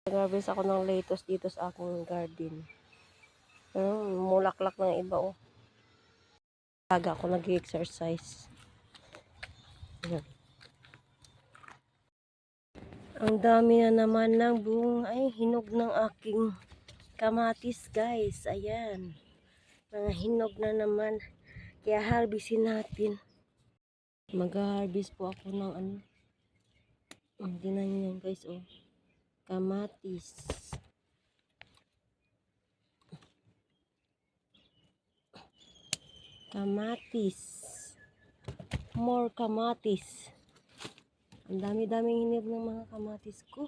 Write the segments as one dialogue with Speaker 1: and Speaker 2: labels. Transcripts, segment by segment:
Speaker 1: Nag-harvest ako ng lettuce dito sa aking garden. Mulaklak ng iba oh. Aga ako nag-exercise. Ang dami na naman ng bunga ay hinog ng aking kamatis guys. Ayan. Mga hinog na naman. Kaya harvestin natin. Mag-harvest po ako ng ano. Tingnan nyo yan guys oh. Kamatis. Kamatis. More kamatis. Ang dami-daming hinog ng mga kamatis ko.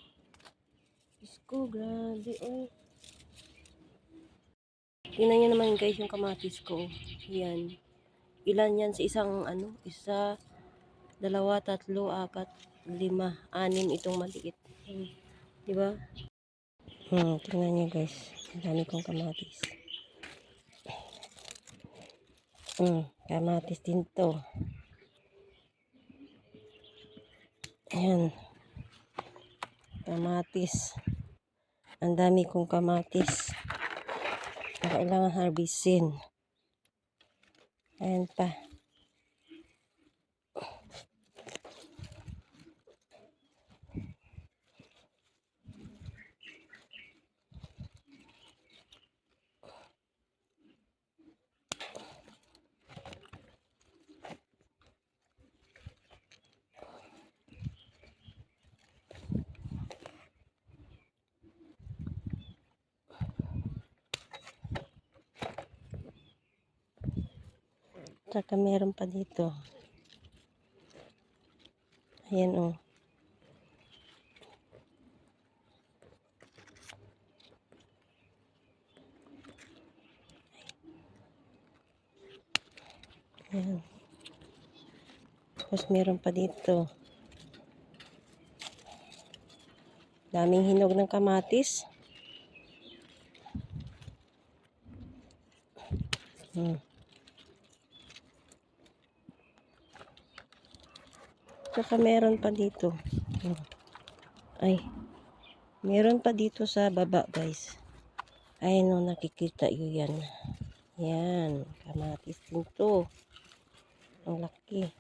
Speaker 1: Diyos ko, grabe oh. Tingnan nyo naman guys yung kamatis ko. Yan. Ilan yan sa isang ano? Isa, dalawa, tatlo, apat, lima, anim itong maliit. Diba? Tingnan nyo guys. Ang dami kong kamatis. Kamatis din to. Ayan. Kamatis. Ang dami kong kamatis. Kailangan harvestin. Ayan pa. Tsaka meron pa dito. Ayan oh. Ayan. Tapos meron pa dito. Daming hinog ng kamatis. Tsaka meron pa dito. Ay. Meron pa dito sa baba guys. Ayun oh, nakikita nyo yan. Yan. Kamatis din to. Ang laki.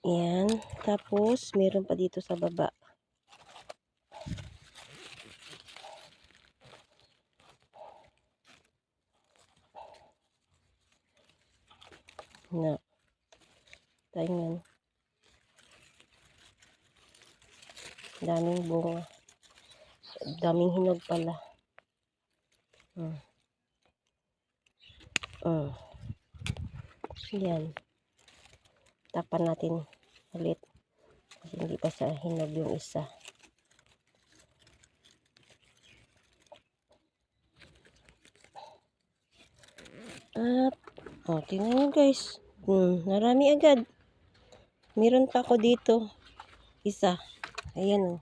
Speaker 1: Yan. Tapos meron pa dito sa baba. Na. Tingnan. Daming bunga. Daming hinog pala. Yan. Tapan natin ulit. Kasi hindi pa sa hinog yung isa. At, tingnan nyo guys. Narami agad. Meron pa ako dito. Isa. Ayan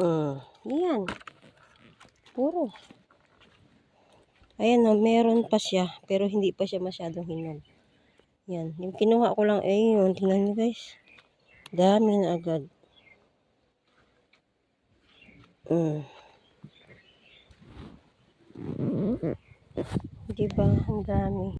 Speaker 1: oh. Yan. Puro. Ayan meron pa siya. Pero hindi pa siya masyadong hinog. Yan. Yung kinuha ko lang, yun. Tingnan nyo guys. Dami na agad. Diba? Ang dami.